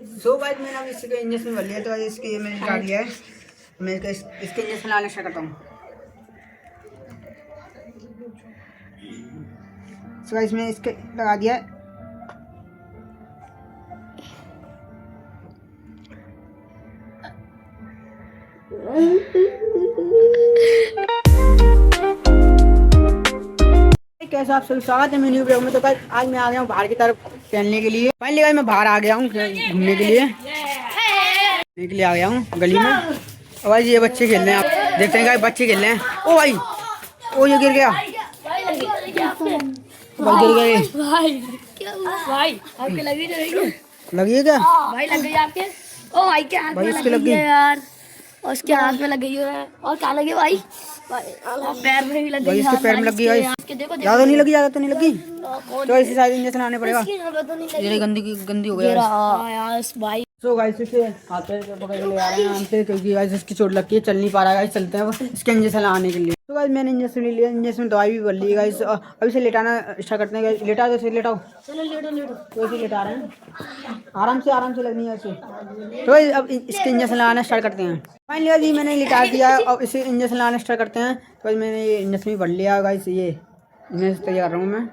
So guys मैंने अब इसके इंजेक्शन भर लिया, तो इसके मैंने काट लिया है। मैं इसके इंजेक्शन लाना स्टार्ट करता हूँ। सो गाइस मैंने इसके लगा दिया है। कैसे आप सभी स्वागत है मेरे न्यू ब्लॉग में। तो आज मैं आ गया हूँ बाहर की तरफ टहलने के लिए। फाइनली गाइस मैं बाहर आ गया हूँ घूमने के लिए आ गया हूँ गली में। और भाई ये बच्चे खेल रहे हैं, आप देखते हैं गाइस बच्चे खेल रहे हैं। ओ भाई ओ ये गिर गया, भाई गिर गए भाई आपके लगी लगी है क्या? भाई लग गई आपके। ओ भाई के हाथ में लग गई है यार, और उसके हाथ में लग गई है। और क्या लगी भाई? पैर में भी लग गई। इसके पैर में लग गई। ज्यादा नहीं लगी, ज्यादा तो नहीं लगी, तो ऐसी साइड इंजेक्शन आने पड़ेगा। ये गंदी हो गया यार भाई। सो गाइस इसे हाथ पे पकड़ के ले आ रहे हैं हमसे, क्योंकि गाइस इसकी चोट लग है, चल नहीं पा रहा है गाइस। चलते हैं वो इसके इंजेक्शन लगाने के लिए। तो गाइस मैंने इंजेक्शन ले लिया, इंजेक्शन दवाई भी भर ली गाइस। अब इसे लेटाना स्टार्ट करते हैं गाइस। लेटा दो इसे, लेटाओ। चलो लेटो। तो इसे लेटा रहे हैं, आराम से लगनी है इसे। तो गाइस अब इसके इंजेक्शन लगाना स्टार्ट करते हैं। फाइनली जी मैंने लिटा दिया है, अब इसे इंजेक्शन लगाना स्टार्ट करते हैं। तो गाइस मैंने ये इंजेक्शन भी भर लिया गाइस। ये इंजेक्शन तैयार कर रहा हूँ मैं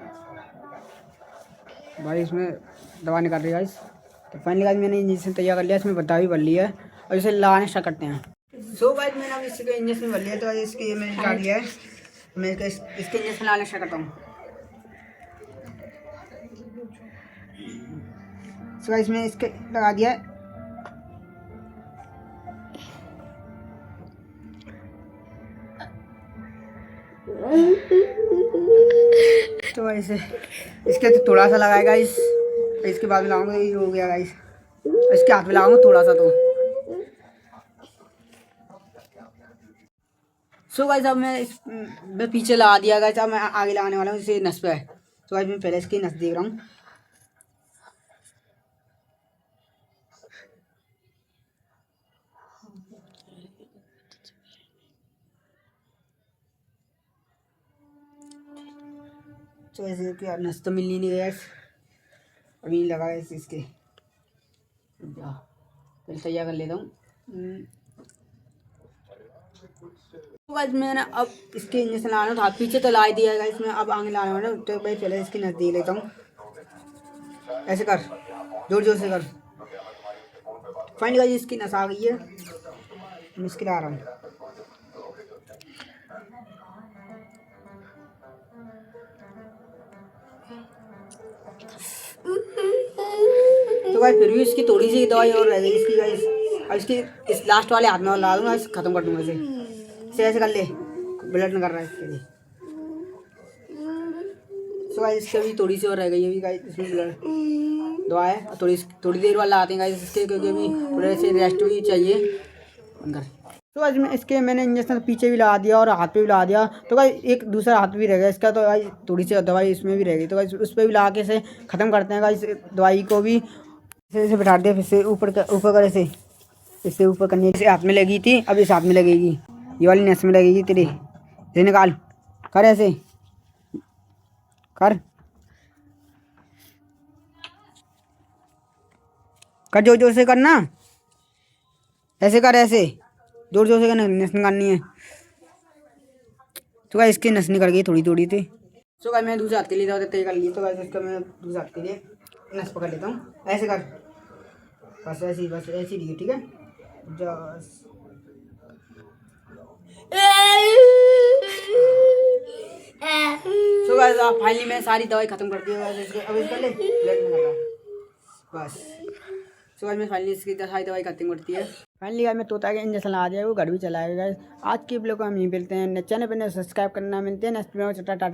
भाई, इसमें दवा निकाल रही है गाइस। तो फाइनली गाइस मैंने इंजेक्शन तैयार कर लिया, इसमें दवा भी भर लिया है, और इसे लगाने स्टार्ट करते हैं। सो गाइस मैंने अब इसके इंजेक्शन भर लिया, तो इसके मैंने निकाल लिया है। मैं इसके इंजेक्शन लगाने स्टार्ट करता हूँ। सो गाइस मैंने इसके लगा दिया है। तो ऐसे इसके तो थोड़ा सा लगाएगा गाइस, इसके बाद में लगाऊंगा। ये हो गया गाइस, इसके हाथ में लगाऊंगा थोड़ा सा। तो सो गाइस अब मैं पीछे लगा दिया गाइस, अब मैं आगे लगाने वाला हूँ इसे नस पे। तो गाइस मैं पहले इसकी नस देख रहा हूँ। तो ऐसे क्या नस तो मिल नहीं गया, अभी लगा है इसके। पहले तैयार कर लेता हूँ। तो गाइस मैंने अब इसके इंजेक्शन लगाना था, पीछे तो ला दिया है गाइस, मैं अब आगे लाने वाला हूँ। तो भाई पहले इसकी नस दे लेता हूँ। ऐसे कर, जोर से कर। फाइनली गाइस इसकी नस आ गई है, मैं इसके ला रहा हूँ। तो भाई फिर भी इसकी थोड़ी सी दवाई और रह गई इसकी गाइस। अब इसकी इस लास्ट वाले हाथ में ला दूंगा, इसे खत्म कर दूंगा इसे ऐसे कर ले, ब्लड न कर रहा है इसके लिए। तो गाइस इसकी अभी थोड़ी सी और रह गई है गाइस, इसमें ब्लड दवा है। थोड़ी देर बाद लाते हैं गाइस इसके, क्योंकि अभी थोड़े से रेस्ट भी चाहिए अंदर। तो आज मैं इसके मैंने इंजेक्शन पीछे भी लगा दिया और हाथ पे भी लगा दिया। तो भाई एक दूसरा हाथ भी रह गया इसका, तो भाई थोड़ी सी दवाई इसमें भी रह गई। तो भाई उस पर भी लगा के इसे ख़त्म करते हैं भाई दवाई को भी। इसे बैठा दिया, फिर से ऊपर कर, इसे ऊपर करने से हाथ में लगी थी, अब इस हाथ में लगेगी, ये वाली नस में लगेगी तेरे। इसे निकाल, कर ऐसे कर, जोर से करना, ऐसे कर, ऐसे जोर से करना, नस निकालनी है। तो भाई इसकी नस निकल गई थोड़ी थी। तो भाई मैं दूसरे हाथ के लिए दवा तय कर ली। तो भाई इसका मैं दूसरे हाथ के लिए नस पकड़ लेता हूँ। ऐसे कर, बस ऐसी दी, ठीक है। सो गाइस आप फाइनली मैं सारी दवाई खत्म कर दी है। अब इसका ले ब्लड नहीं कर रहा बस। सो गाइस मैं फाइनली इसकी सारी दवाई खत्म करती है। फाइनली गाइस मैं तोता के इंजेक्शन लगा दिया है, वो घर भी चलाएगा गाइस। आज की वीडियो को हम यहीं मिलते हैं, चैनल पर सब्सक्राइब करना। मिलते हैं नेक्स्ट वीडियो में। टाटा।